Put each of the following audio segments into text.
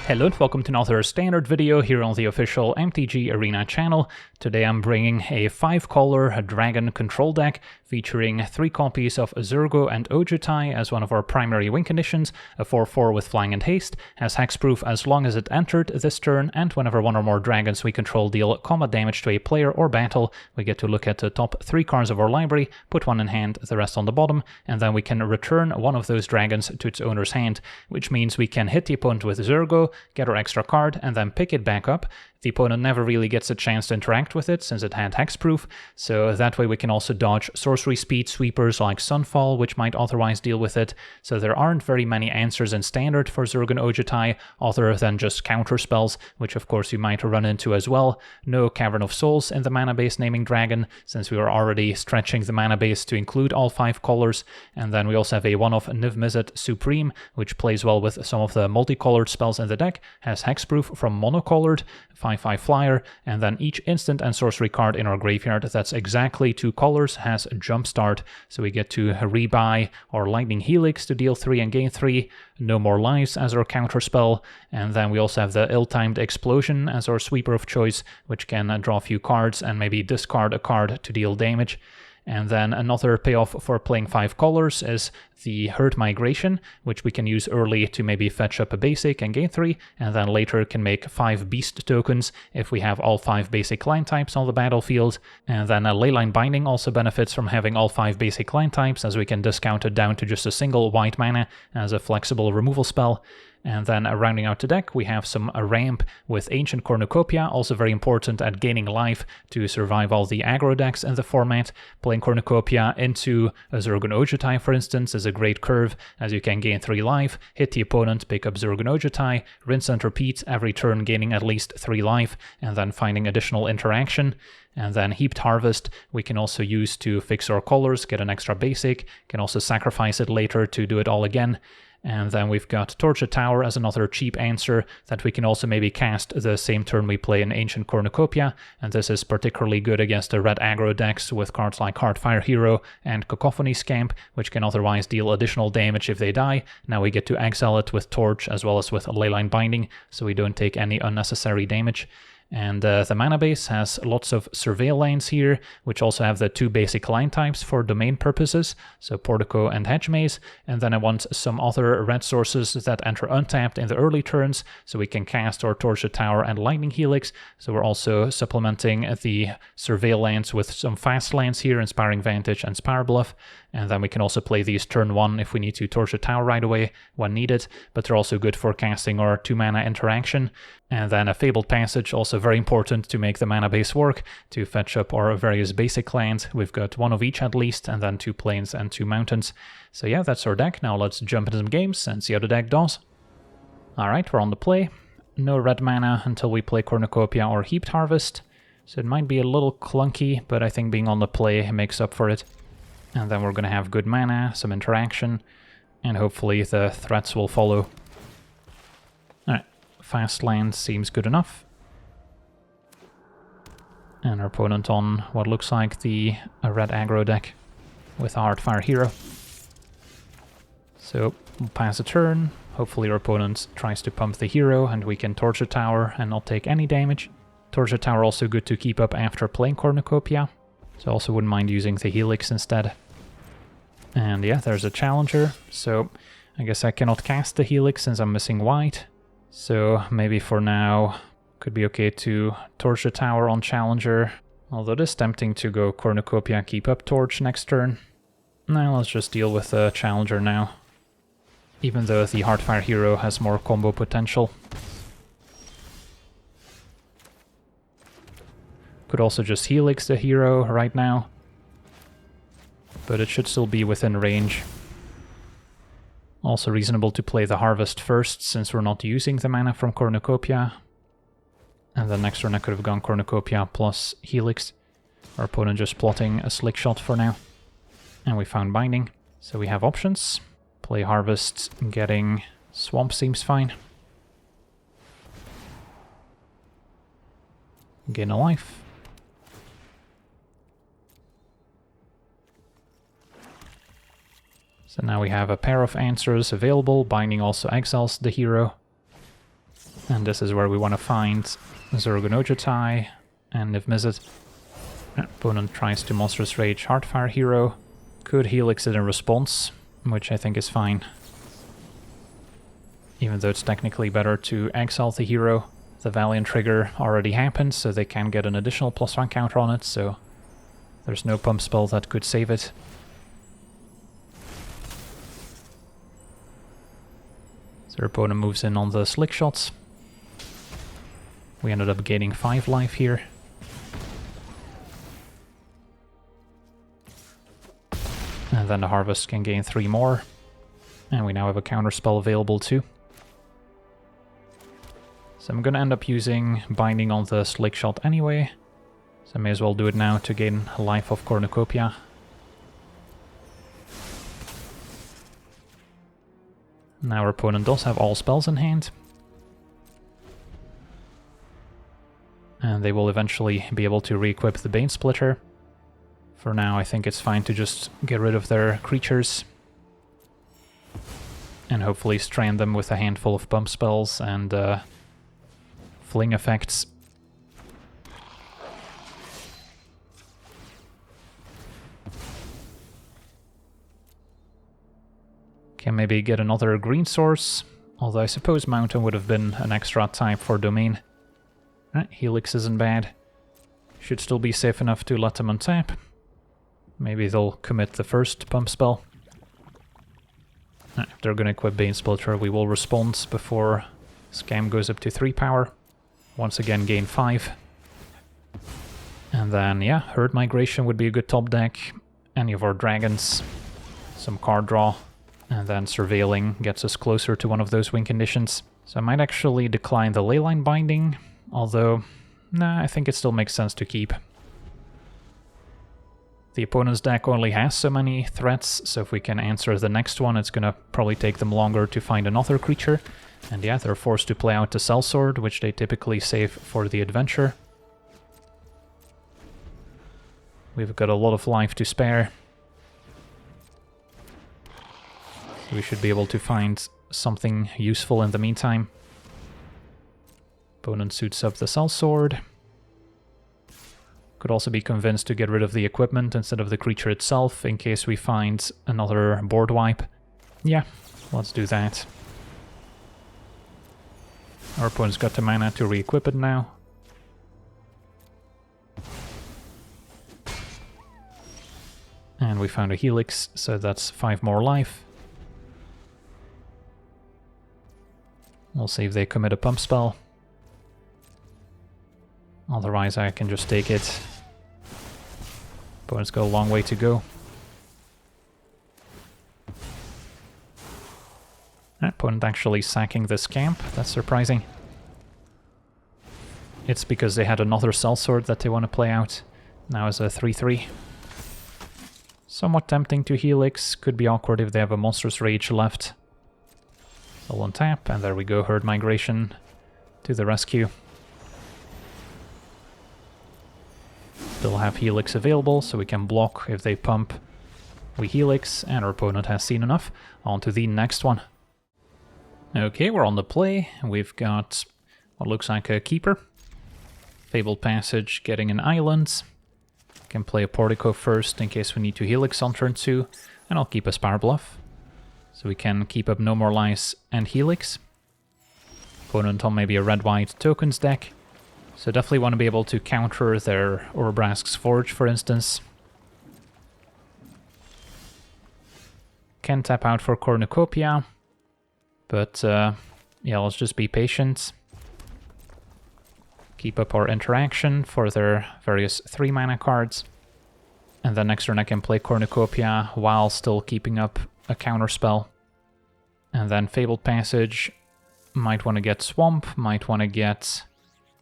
Hello and welcome to another standard video here on the official MTG Arena channel. Today I'm bringing a 5-color dragon control deck featuring 3 copies of Zurgo and Ojutai as one of our primary win conditions, a 4/4 with flying and haste, has hexproof as long as it entered this turn, and whenever one or more dragons we control deal combat damage to a player or battle, we get to look at the top 3 cards of our library, put one in hand, the rest on the bottom, and then we can return one of those dragons to its owner's hand, which means we can hit the opponent with Zurgo, get our extra card, and then pick it back up. The opponent never really gets a chance to interact with it since it had hexproof, so that way we can also dodge sorcery speed sweepers like Sunfall, which might otherwise deal with it. So there aren't very many answers in standard for Zurgo and Ojutai other than just counter spells, which of course you might run into as well. No Cavern of Souls in the mana base naming dragon, since we are already stretching the mana base to include all 5 colors, and then we also have a one-off Niv-Mizzet Supreme, which plays well with some of the multicolored spells in the deck, has hexproof from monocolored, 5/5 flyer, and then each instant and sorcery card in our graveyard that's exactly 2 colors has Jumpstart, so we get to rebuy our Lightning Helix to deal 3 and gain 3, No More Lives as our counter spell, and then we also have the Ill-Timed Explosion as our sweeper of choice, which can draw a few cards and maybe discard a card to deal damage. And then another payoff for playing 5 colors is the Herd Migration, which we can use early to maybe fetch up a basic and gain 3, and then later can make 5 beast tokens if we have all 5 basic land types on the battlefield. And then a Leyline Binding also benefits from having all 5 basic land types, as we can discount it down to just a single white mana as a flexible removal spell. And then rounding out the deck, we have some ramp with Ancient Cornucopia, also very important at gaining life to survive all the aggro decks in the format. Playing Cornucopia into a Zurgo and Ojutai, for instance, is a great curve, as you can gain 3 life, hit the opponent, pick up Zurgo and Ojutai, rinse and repeat every turn, gaining at least 3 life, and then finding additional interaction. And then Heaped Harvest we can also use to fix our colors, get an extra basic, can also sacrifice it later to do it all again. And then we've got Torture Tower as another cheap answer that we can also maybe cast the same turn we play in Ancient Cornucopia, and this is particularly good against the red aggro decks with cards like Heartfire Hero and Cacophony Scamp, which can otherwise deal additional damage if they die. Now we get to exile it with Torch as well as with Leyline Binding, so we don't take any unnecessary damage. And the mana base has lots of Surveil lands here, which also have the 2 basic line types for domain purposes, so Portico and Hedge Maze, and then I want some other red sources that enter untapped in the early turns, so we can cast our Torture Tower and Lightning Helix, so we're also supplementing the Surveil lands with some fast lands here, Inspiring Vantage and Spire Bluff, and then we can also play these turn 1 if we need to Torture Tower right away when needed, but they're also good for casting our 2 mana interaction. And then a Fabled Passage, also very important to make the mana base work, to fetch up our various basic lands. We've got 1 of each at least, and then 2 plains and 2 mountains. So yeah, that's our deck. Now let's jump into some games and see how the deck does. Alright, we're on the play. No red mana until we play Cornucopia or Heaped Harvest. So it might be a little clunky, but I think being on the play makes up for it. And then we're going to have good mana, some interaction, and hopefully the threats will follow. Alright. Fast land seems good enough. And our opponent on what looks like the red aggro deck with a Heartfire Hero. So we'll pass a turn. Hopefully our opponent tries to pump the hero and we can Torture Tower and not take any damage. Torture Tower also good to keep up after playing Cornucopia. So also wouldn't mind using the Helix instead. And yeah, there's a Challenger. So I guess I cannot cast the Helix since I'm missing white. So maybe for now, could be okay to Torture Tower on Challenger. Although it is tempting to go Cornucopia, keep up Torch next turn. Now let's just deal with the Challenger now. Even though the Heartfire Hero has more combo potential. Could also just Helix the hero right now. But it should still be within range. Also reasonable to play the Harvest first, since we're not using the mana from Cornucopia. And then next turn I could have gone Cornucopia plus Helix. Our opponent just plotting a Slick Shot for now. And we found Binding. So we have options. Play Harvest, getting Swamp seems fine. Gain a life. So now we have a pair of answers available. Binding also exiles the hero. And this is where we want to find Zurgo and Ojutai, and if miss it. Opponent tries to Monstrous Rage Heartfire Hero. Could Helix it in response, which I think is fine. Even though it's technically better to exile the hero. The Valiant trigger already happened, so they can get an additional +1 counter on it, so there's no pump spell that could save it. So their opponent moves in on the Slick Shots. We ended up gaining 5 life here. And then the Harvest can gain 3 more. And we now have a counterspell available too. So I'm gonna end up using Binding on the Slick Shot anyway. So I may as well do it now to gain life of Cornucopia. Now our opponent does have all spells in hand. And they will eventually be able to re-equip the Bane Splitter. For now, I think it's fine to just get rid of their creatures. And hopefully strand them with a handful of pump spells and fling effects. Can maybe get another green source, although I suppose Mountain would have been an extra type for Domain. Helix isn't bad. Should still be safe enough to let them untap. Maybe they'll commit the first pump spell. If they're gonna equip Bane Splitter, we will respond before Scam goes up to 3 power. Once again gain 5. And then, yeah, Herd Migration would be a good top deck. Any of our dragons, some card draw, and then Surveilling gets us closer to one of those win conditions. So I might actually decline the Leyline Binding, although, nah, I think it still makes sense to keep. The opponent's deck only has so many threats, so if we can answer the next one, it's gonna probably take them longer to find another creature. And yeah, they're forced to play out the Sellsword, which they typically save for the adventure. We've got a lot of life to spare. We should be able to find something useful in the meantime. Opponent suits up the Sellsword. Could also be convinced to get rid of the equipment instead of the creature itself in case we find another board wipe. Yeah, let's do that. Our opponent's got the mana to re-equip it now. And we found a Helix, so that's 5 more life. We'll see if they commit a pump spell. Otherwise I can just take it. Opponent's got a long way to go. Opponent actually sacking this camp, that's surprising. It's because they had another Sellsword that they want to play out. Now as a 3-3. Somewhat tempting to Helix, could be awkward if they have a Monstrous Rage left. They'll untap, and there we go, Herd Migration to the rescue. Still have Helix available, so we can block if they pump. We Helix, and our opponent has seen enough. On to the next one. Okay, we're on the play. We've got what looks like a Keeper. Fabled Passage, getting an island. Can play a Portico first in case we need to Helix on turn 2, and I'll keep a Spire Bluff. So we can keep up No More Lies and Helix. Opponent on maybe a red-white tokens deck. So definitely want to be able to counter their Orobrask's Forge, for instance. Can tap out for Cornucopia. But yeah, let's just be patient. Keep up our interaction for their various 3 mana cards. And then next turn I can play Cornucopia while still keeping up a counterspell. And then Fabled Passage. Might want to get Swamp, might want to get...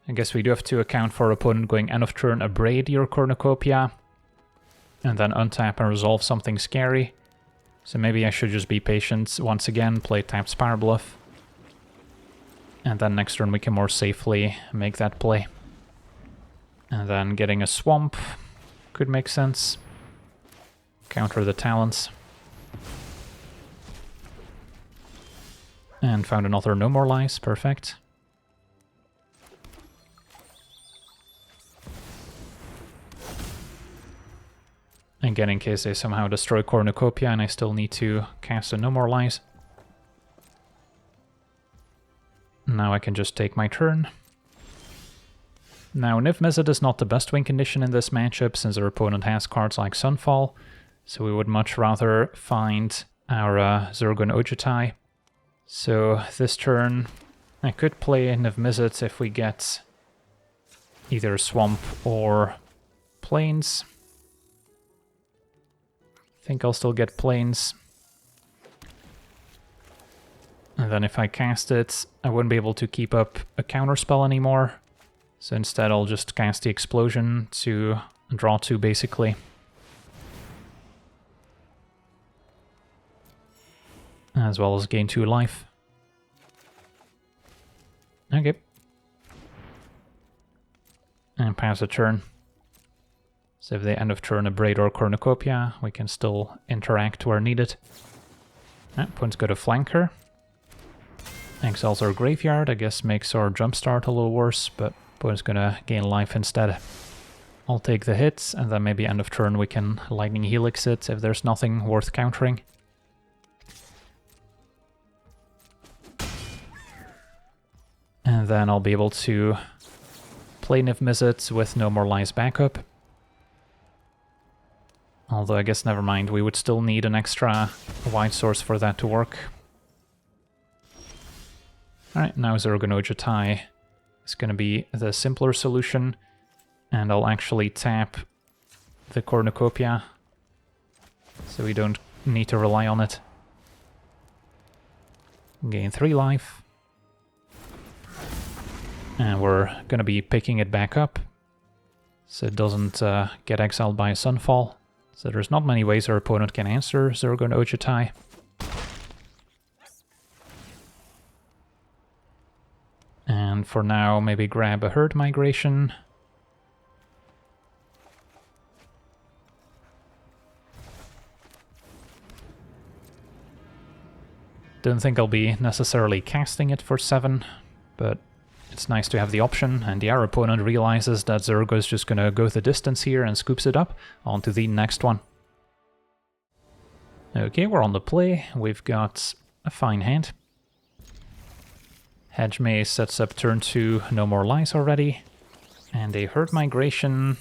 I guess we do have to account for opponent going end of turn Abrade your Cornucopia. And then untap and resolve something scary. So maybe I should just be patient. Once again, play tapped Spire Bluff. And then next turn we can more safely make that play. And then getting a Swamp could make sense. Counter the Talents. And found another No More Lies, perfect. Again, in case they somehow destroy Cornucopia and I still need to cast a No More Lies. Now I can just take my turn. Now, Niv Mizzet is not the best win condition in this matchup, since our opponent has cards like Sunfall, so we would much rather find our Zurgo and Ojutai. So this turn, I could play Niv Mizzet if we get either Swamp or Plains. I think I'll still get Plains. And then if I cast it, I wouldn't be able to keep up a counterspell anymore. So instead I'll just cast the Explosion to draw 2 basically. As well as gain 2 life. Okay. And pass a turn. So if they end of turn a Braid or Cornucopia, we can still interact where needed. Opponent's got a Flanker. Exiles our Graveyard, I guess makes our Jumpstart a little worse, but opponent's gonna gain life instead. I'll take the hits, and then maybe end of turn we can Lightning Helix it if there's nothing worth countering. And then I'll be able to play Niv Mizzet with No More Lies backup. Although I guess never mind, we would still need an extra white source for that to work. Alright, now Zurgo and Ojutai is going to be the simpler solution, and I'll actually tap the Cornucopia, so we don't need to rely on it. Gain 3 life. And we're going to be picking it back up, so it doesn't get exiled by a Sunfall. So there's not many ways our opponent can answer Zurgo and Ojutai. And for now, maybe grab a Herd Migration. Don't think I'll be necessarily casting it for 7, but it's nice to have the option, and our opponent realizes that Zurgo is just gonna go the distance here and scoops it up. On to the next one. Okay, we're on the play. We've got a fine hand. Hedge Maze sets up turn 2, No More Lies already. And a Herd Migration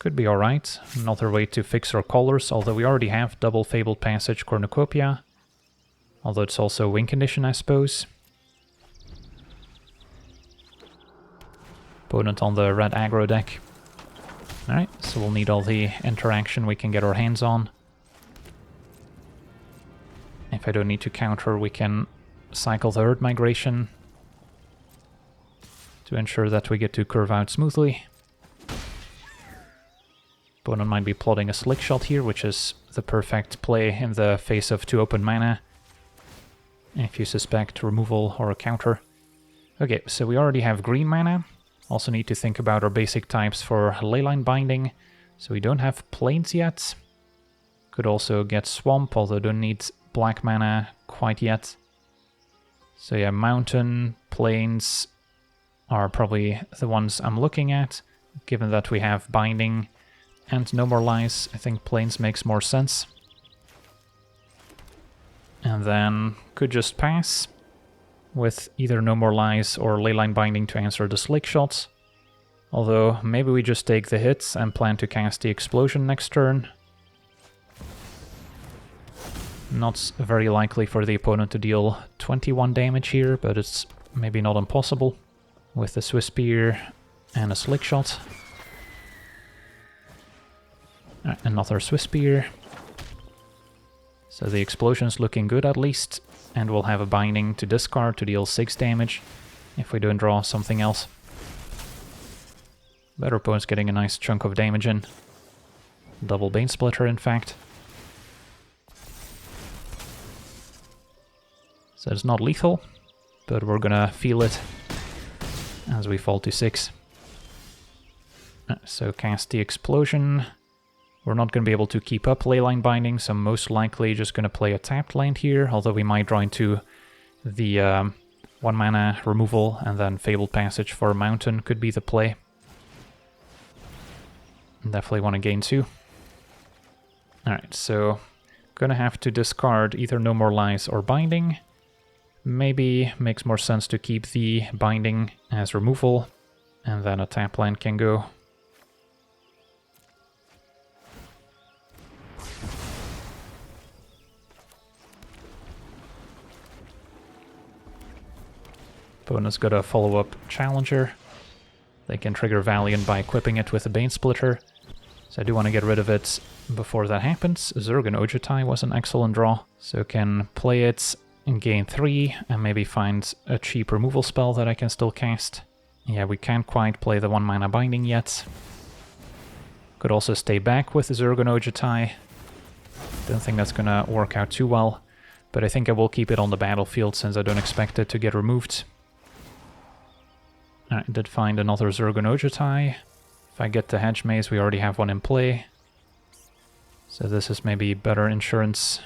could be alright. Another way to fix our colors, although we already have double Fabled Passage Cornucopia. Although it's also a win condition, I suppose. Opponent on the red aggro deck. Alright, so we'll need all the interaction we can get our hands on. If I don't need to counter, we can cycle the Herd Migration to ensure that we get to curve out smoothly. Opponent might be plotting a Slick Shot here, which is the perfect play in the face of 2 open mana, if you suspect removal or a counter. Okay, so we already have green mana. Also need to think about our basic types for Leyline Binding. So we don't have Plains yet. Could also get Swamp, although don't need black mana quite yet. So yeah, Mountain, Plains are probably the ones I'm looking at. Given that we have Binding and No More Lies, I think Plains makes more sense. And then could just pass with either No More Lies or Leyline Binding to answer the Slick Shots. Although maybe we just take the hits and plan to cast the Explosion next turn. Not very likely for the opponent to deal 21 damage here, but it's maybe not impossible with a Swiss Spear and a Slick Shot. Another Swiss Spear. So the Explosion's looking good at least, and we'll have a Binding to discard to deal 6 damage if we don't draw something else. But our opponent's getting a nice chunk of damage in. Double Bane Splitter, in fact. So it's not lethal, but we're gonna feel it as we fall to 6. So cast the Explosion. We're not going to be able to keep up Leyline Binding, so most likely just going to play a tapped land here, although we might draw into the 1 mana removal, and then Fabled Passage for Mountain could be the play. Definitely want to gain 2. Alright, so gonna have to discard either No More Lies or Binding. Maybe makes more sense to keep the Binding as removal, and then a tap land can go. Opponent's got a follow-up Challenger. They can trigger Valiant by equipping it with a Bane Splitter. So I do want to get rid of it before that happens. Zurgo and Ojutai was an excellent draw. So can play it and gain 3 and maybe find a cheap removal spell that I can still cast. Yeah, we can't quite play the 1 mana Binding yet. Could also stay back with Zurgo and Ojutai. Don't think that's gonna work out too well. But I think I will keep it on the battlefield since I don't expect it to get removed. I did find another Zurgo and Ojutai. If I get the Hedge Maze, we already have one in play. So this is maybe better insurance.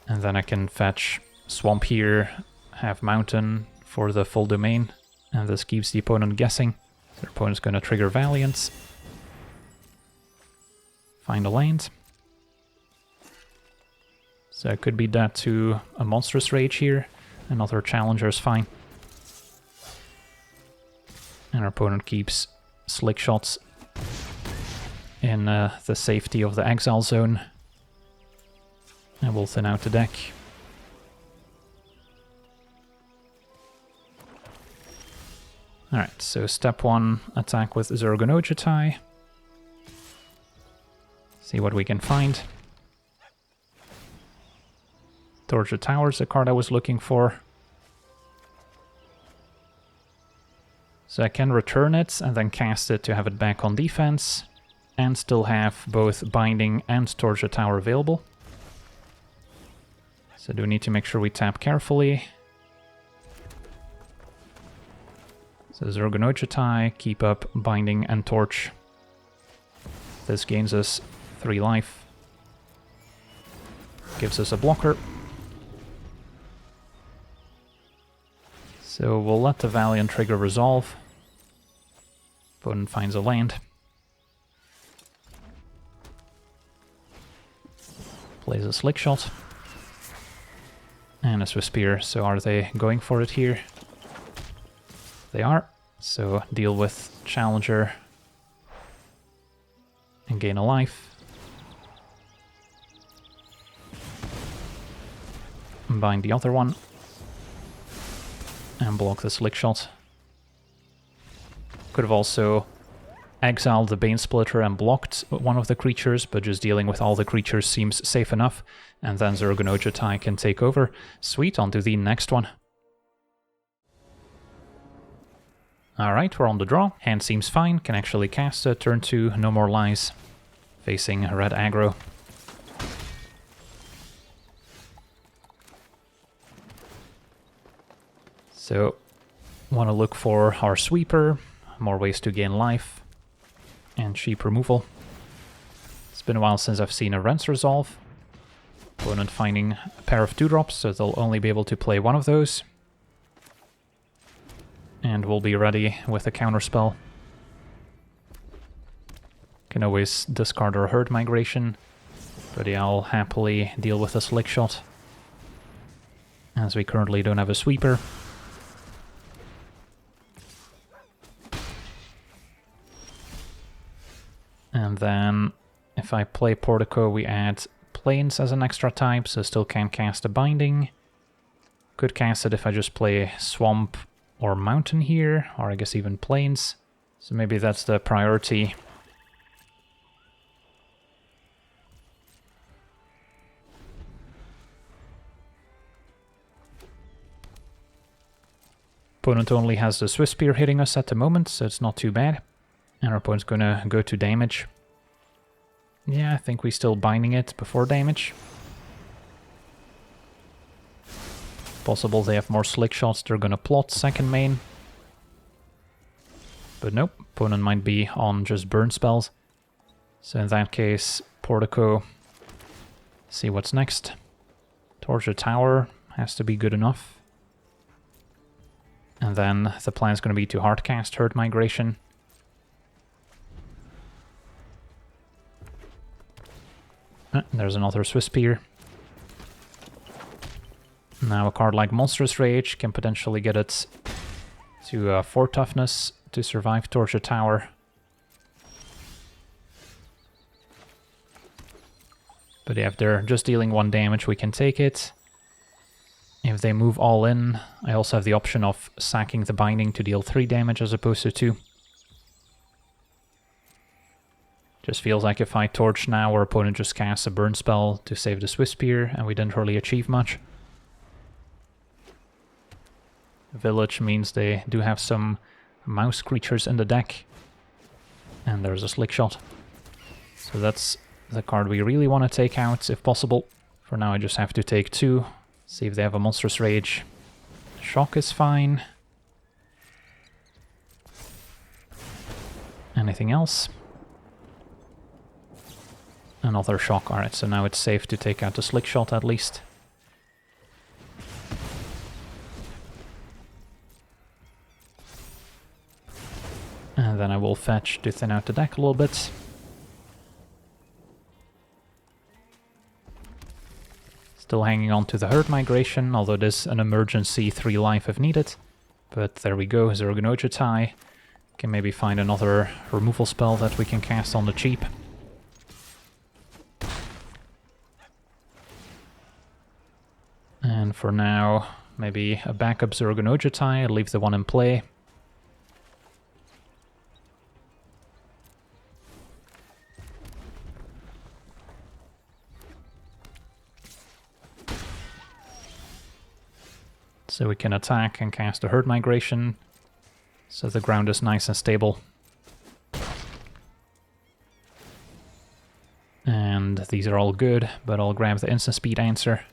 And then I can fetch Swamp here, have Mountain for the full domain. And this keeps the opponent guessing. Their opponent's going to trigger Valiant. Find a land. So it could be dead to a Monstrous Rage here. Another Challenger is fine. And our opponent keeps Slick Shots in the safety of the Exile Zone. And we'll thin out the deck. Alright, so step 1, attack with Zurgo and Ojutai. See what we can find. Torture Tower's the card I was looking for. So I can return it and then cast it to have it back on defense, and still have both Binding and Torture Tower available. So do we need to make sure we tap carefully. So Zurgo and Ojutai, keep up Binding and Torch. This gains us 3 life. Gives us a blocker. So we'll let the Valiant trigger resolve. Opponent finds a land. Plays a Slick Shot. And a Swiss Spear. So are they going for it here? They are. So deal with Challenger. And gain a life. Bind the other one. And block the Slick Shot. Could have also exiled the Bane Splitter and blocked one of the creatures, but just dealing with all the creatures seems safe enough. And then Zurgo and Ojutai can take over. Sweet, on to the next one. Alright, we're on the draw. Hand seems fine, can actually cast it. Turn 2, No More Lies. Facing red aggro. So, want to look for our Sweeper, more ways to gain life, and cheap removal. It's been a while since I've seen a Rents Resolve. Opponent finding a pair of 2-drops, so they'll only be able to play one of those. And we'll be ready with a counterspell. Can always discard our Herd Migration, but yeah, I'll happily deal with a Slick Shot, as we currently don't have a Sweeper. And then, if I play Portico, we add Plains as an extra type, so still can cast a Binding. Could cast it if I just play Swamp or Mountain here, or I guess even Plains. So maybe that's the priority. Opponent only has the Swiss Spear hitting us at the moment, so it's not too bad. And our opponent's gonna go to damage. Yeah, I think we're still binding it before damage. Possible they have more Slick Shots, they're gonna plot second main. But nope, opponent might be on just burn spells. So in that case, Portico, see what's next. Torture Tower has to be good enough. And then the plan is gonna be to hardcast Herd Migration. There's another Swiss Spear. Now a card like Monstrous Rage can potentially get it to 4 toughness to survive Torture Tower. But yeah, if they're just dealing 1 damage, we can take it. If they move all in, I also have the option of sacking the Binding to deal 3 damage as opposed to 2. Just feels like if I Torch now, our opponent just casts a burn spell to save the Swiss Spear, and we didn't really achieve much. Village means they do have some mouse creatures in the deck. And there's a Slick Shot. So that's the card we really want to take out, if possible. For now I just have to take 2. See if they have a Monstrous Rage. Shock is fine. Anything else? Another Shock. Alright, so now it's safe to take out the Slick Shot at least. And then I will fetch to thin out the deck a little bit. Still hanging on to the Herd Migration, although it is an emergency 3 life if needed. But there we go, Zurgo and Ojutai. Can maybe find another removal spell that we can cast on the cheap. And for now, maybe a backup Zurgo and Ojutai, I'll leave the one in play. So we can attack and cast a Herd Migration, so the ground is nice and stable. And these are all good, but I'll grab the instant speed answer.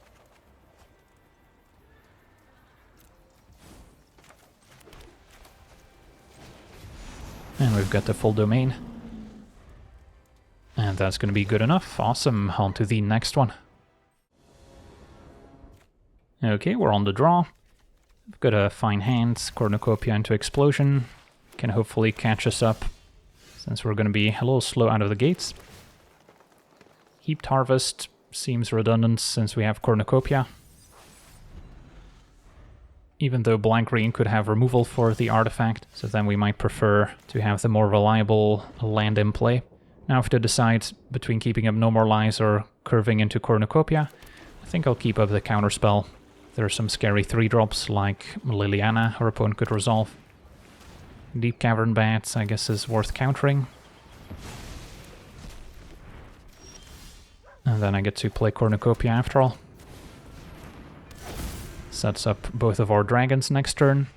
And we've got the full domain. And that's going to be good enough. Awesome, on to the next one. Okay, we're on the draw. We've got a fine hand, Cornucopia into Explosion. Can hopefully catch us up, since we're going to be a little slow out of the gates. Heaped Harvest seems redundant since we have Cornucopia. Even though Black Green could have removal for the artifact, so then we might prefer to have the more reliable land in play. Now if to decide between keeping up No More Lies or curving into Cornucopia, I think I'll keep up the counterspell. There are some scary 3-drops like Liliana our opponent could resolve. Deep Cavern Bats I guess is worth countering. And then I get to play Cornucopia after all. Sets up both of our dragons next turn.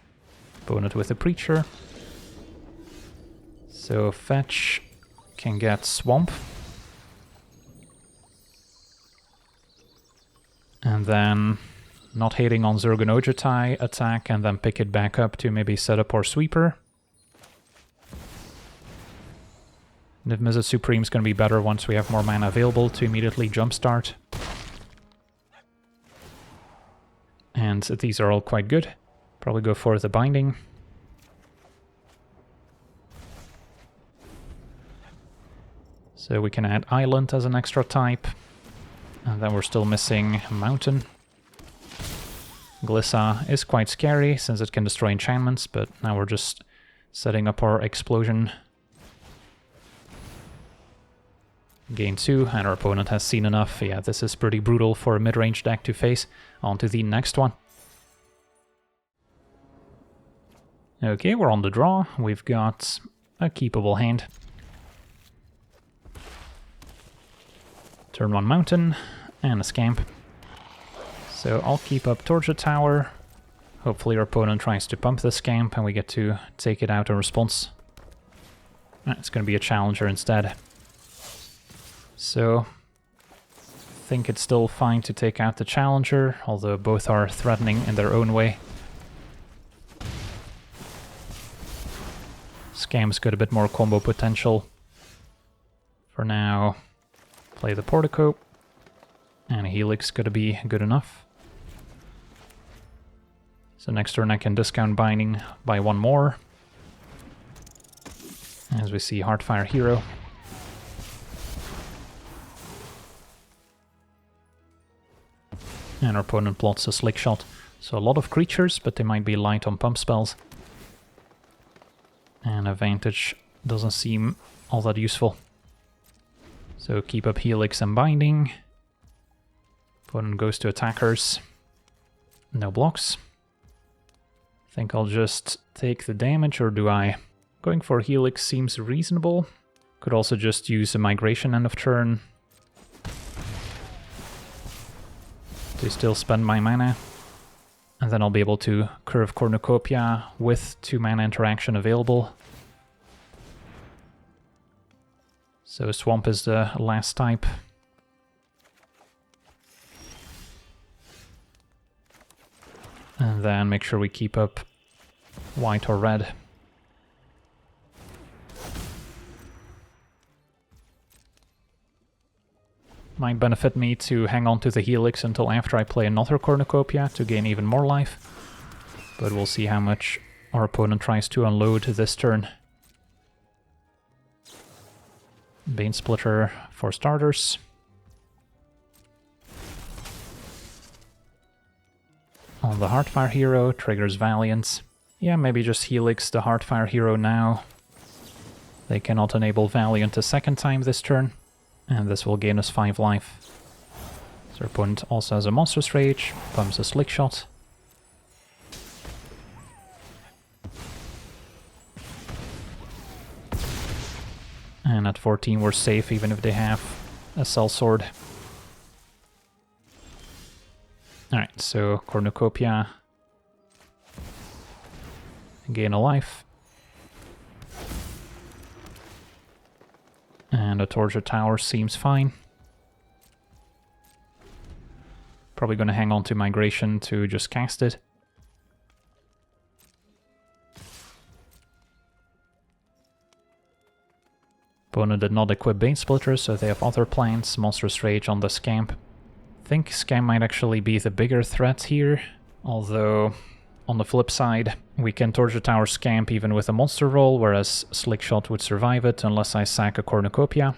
Opponent with a Preacher. So fetch can get Swamp. And then, not hating on Zurgo and Ojutai, attack and then pick it back up to maybe set up our Sweeper. Niv Mizzet Supreme is going to be better once we have more mana available to immediately jumpstart. And these are all quite good. Probably go for the Binding. So we can add Island as an extra type. And then we're still missing Mountain. Glissa is quite scary since it can destroy enchantments, but now we're just setting up our Explosion. Gain 2, and our opponent has seen enough. Yeah, this is pretty brutal for a mid-range deck to face. On to the next one. Okay, we're on the draw. We've got a keepable hand. Turn 1 Mountain, and a Scamp. So I'll keep up Torture Tower. Hopefully our opponent tries to pump the Scamp and we get to take it out in response. It's going to be a Challenger instead. So I think it's still fine to take out the Challenger, although both are threatening in their own way. Scamp's got a bit more combo potential. For now, play the Portico, and a Helix gonna be good enough. So next turn I can discount Binding by 1 more. As we see Heartfire Hero. And our opponent plots a Slick Shot. So a lot of creatures, but they might be light on pump spells. And Advantage doesn't seem all that useful. So keep up Helix and Binding. Opponent goes to attackers. No blocks. I think I'll just take the damage, or do I? Going for Helix seems reasonable. Could also just use a Migration end of turn to still spend my mana. And then I'll be able to curve Cornucopia with 2 mana interaction available. So Swamp is the last type. And then make sure we keep up white or red. Might benefit me to hang on to the Helix until after I play another Cornucopia to gain even more life. But we'll see how much our opponent tries to unload this turn. Bane Splitter for starters. On the Heartfire hero, triggers Valiance. Yeah, maybe just Helix the Heartfire hero now. They cannot enable Valiant a second time this turn. And this will gain us 5 life. So our opponent also has a Monstrous Rage, pumps a Slick Shot. And at 14 we're safe even if they have a Sellsword. Alright, so Cornucopia. Gain a life. And a Torture Tower seems fine. Probably going to hang on to Migration to just cast it. Opponent did not equip Bane Splitter, so they have other plans. Monstrous Rage on the Scamp. I think Scamp might actually be the bigger threat here, although on the flip side, we can Torture Tower Scamp even with a monster roll, whereas Slick Shot would survive it unless I sack a Cornucopia.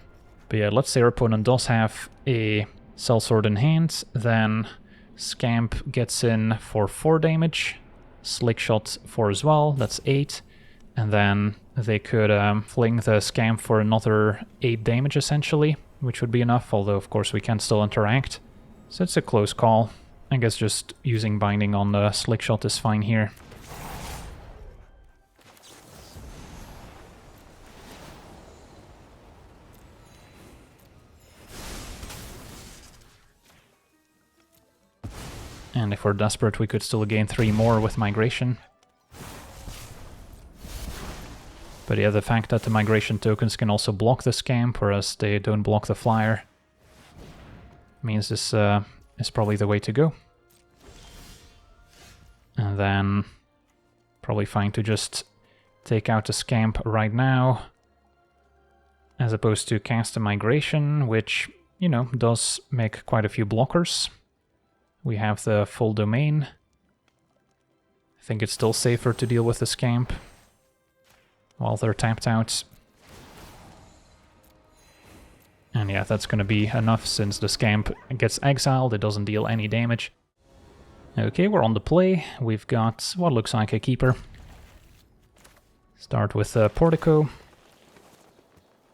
But yeah, let's say our opponent does have a Sellsword in hand, then Scamp gets in for 4 damage, Slick Shot 4 as well, that's 8, and then they could fling the Scamp for another 8 damage essentially, which would be enough, although of course we can still interact. So it's a close call. I guess just using Binding on the Slick Shot is fine here. And if we're desperate, we could still gain 3 more with Migration. But yeah, the fact that the Migration tokens can also block the Scamp, whereas they don't block the Flyer, means this is probably the way to go. And then probably fine to just take out the Scamp right now, as opposed to cast a Migration, which, you know, does make quite a few blockers. We have the full domain. I think it's still safer to deal with the Scamp while they're tapped out. And yeah, that's going to be enough since the Scamp gets exiled, it doesn't deal any damage. Okay, we're on the play. We've got what looks like a keeper. Start with Portico.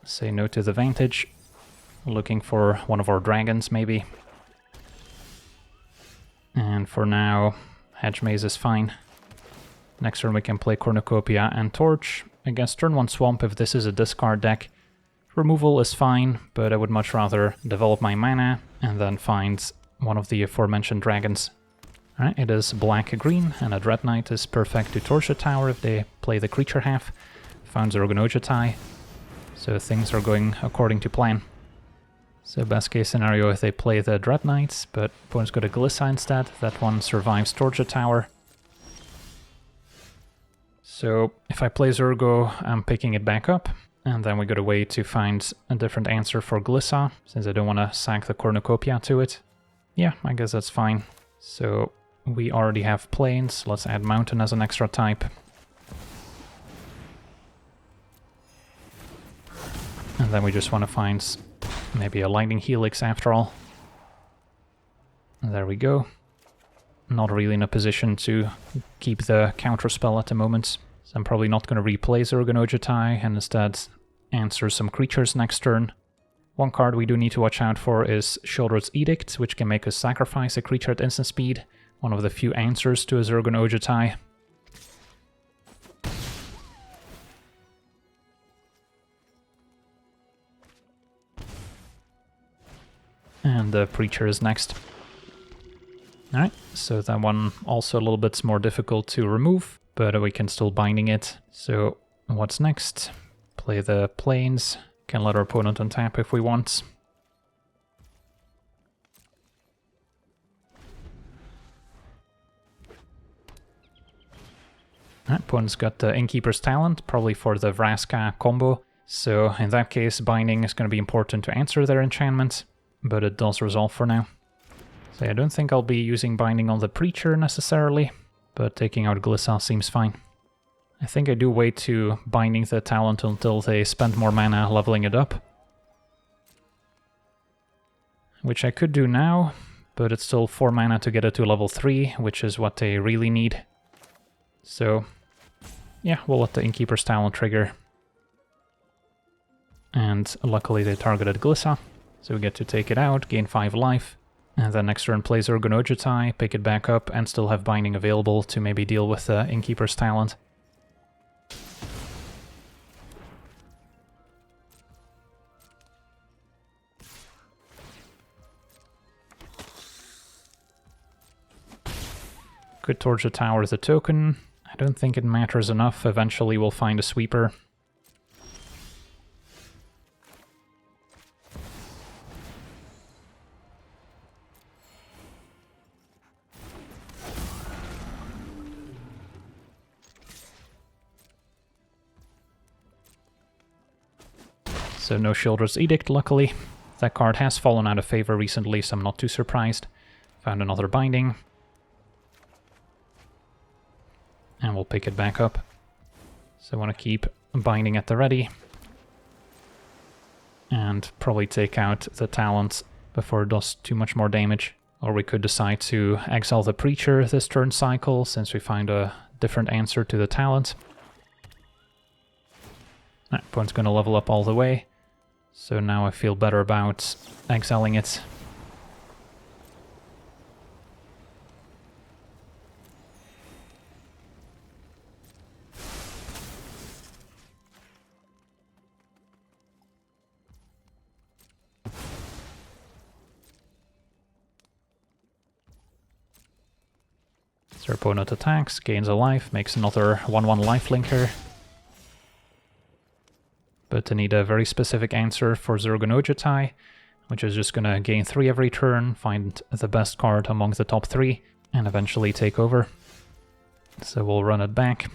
Say no to the Vantage. Looking for one of our dragons, maybe. And for now, Hedge Maze is fine. Next turn we can play Cornucopia and Torch. Against turn 1 Swamp, if this is a discard deck, removal is fine, but I would much rather develop my mana and then find one of the aforementioned dragons. Alright, it is black-green, and a Dread Knight is perfect to Torture Tower if they play the creature half. Found Zurgo and Ojutai, so things are going according to plan. So best case scenario if they play the Dread Knight, but opponent's got a Glissa instead. That one survives Torture Tower. So if I play Zurgo, I'm picking it back up, and then we got a way to find a different answer for Glissa, since I don't want to sack the Cornucopia to it. Yeah, I guess that's fine. So we already have plains, let's add mountain as an extra type. And then we just want to find maybe a lightning helix after all. And there we go. not really in a position to keep the counterspell at the moment. So I'm probably not going to replay Zurgo and Ojutai and instead answer some creatures next turn. One card we do need to watch out for is Sheoldred's Edict, which can make us sacrifice a creature at instant speed. One of the few answers to a Zurgo and Ojutai. And the Preacher is next. Alright, so that one also a little bit more difficult to remove, but we can still binding it. So what's next? Play the Plains. Can let our opponent untap if we want. Alright, opponent's got the Innkeeper's Talent, probably for the Vraska combo. So in that case, binding is going to be important to answer their enchantment, but it does resolve for now. So I don't think I'll be using binding on the Preacher necessarily, but taking out Glissa seems fine. I think I do wait to binding the talent until they spend more mana leveling it up. Which I could do now, but it's still 4 mana to get it to level 3, which is what they really need. So yeah, we'll let the Innkeeper's Talent trigger. And luckily they targeted Glissa, so we get to take it out, gain 5 life. And then next turn play Zurgo and Ojutai, pick it back up, and still have binding available to maybe deal with the Innkeeper's Talent. Could torch the tower as a token. I don't think it matters enough. Eventually we'll find a sweeper. So no Sheoldred's Edict, luckily. That card has fallen out of favor recently, so I'm not too surprised. Found another binding. And we'll pick it back up. So I want to keep binding at the ready. And probably take out the talent before it does too much more damage. Or we could decide to exile the Preacher this turn cycle, since we find a different answer to the talent. Opponent's going to level up all the way. So now I feel better about exiling it. So our opponent attacks, gains a life, makes another 1/1 lifelinker. But I need a very specific answer for Zurgo and Ojutai, which is just going to gain 3 every turn, find the best card among the top 3, and eventually take over. So we'll run it back.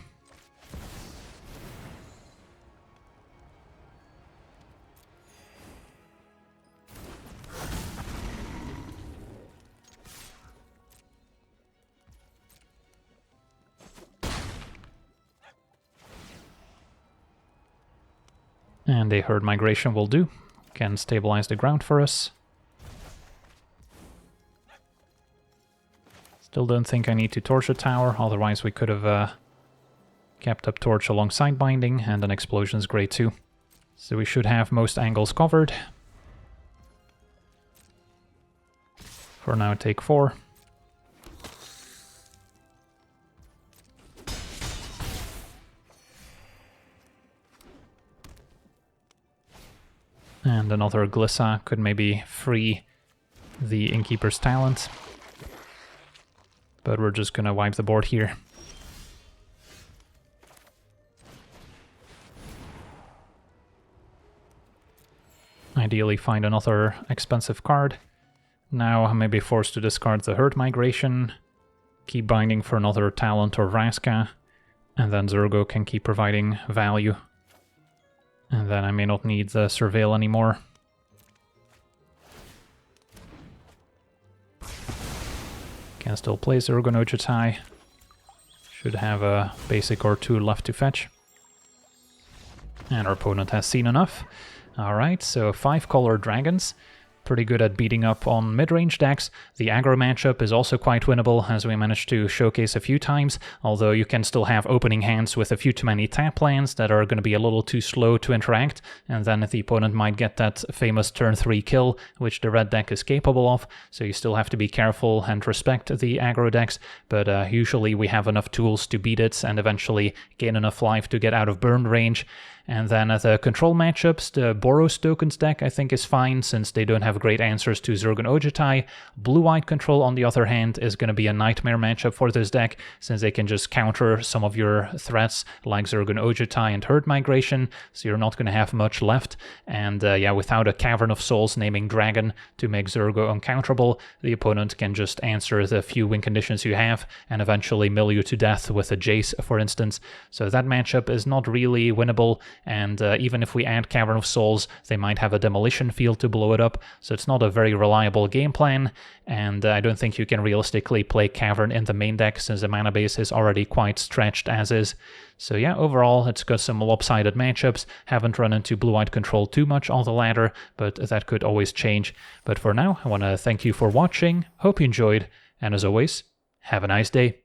And a Herd Migration will do. Can stabilize the ground for us. Still don't think I need to torch a tower, otherwise we could have kept up torch alongside binding, and an explosion is great too. So we should have most angles covered. For now, take 4. And another Glissa could maybe free the Innkeeper's Talent. But we're just gonna wipe the board here. Ideally find another expensive card. Now I may be forced to discard the Herd Migration, keep binding for another Talent or Vraska, and then Zurgo can keep providing value. And then I may not need the Surveil anymore. Can still play Zurgo and Ojutai. Should have a basic or 2 left to fetch. And our opponent has seen enough. Alright, so 5 color dragons. pretty good at beating up on mid-range decks. The aggro matchup is also quite winnable, as we managed to showcase a few times, although you can still have opening hands with a few too many tap lands that are going to be a little too slow to interact, and then the opponent might get that famous turn 3 kill, which the red deck is capable of, so you still have to be careful and respect the aggro decks, but usually we have enough tools to beat it and eventually gain enough life to get out of burn range. And then the control matchups, the Boros tokens deck I think is fine, since they don't have great answers to Zurgo and Ojutai. Blue-white control, on the other hand, is going to be a nightmare matchup for this deck, since they can just counter some of your threats like Zurgo and Ojutai and Herd Migration, so you're not going to have much left. And yeah, without a Cavern of Souls naming Dragon to make Zurgo uncounterable, the opponent can just answer the few win conditions you have and eventually mill you to death with a Jace, for instance. So that matchup is not really winnable. And even if we add Cavern of Souls, they might have a Demolition Field to blow it up, so it's not a very reliable game plan, and I don't think you can realistically play Cavern in the main deck, since the mana base is already quite stretched as is. So yeah, overall, it's got some lopsided matchups. Haven't run into blue-white control too much on the ladder, but that could always change. But for now, I want to thank you for watching, hope you enjoyed, and as always, have a nice day.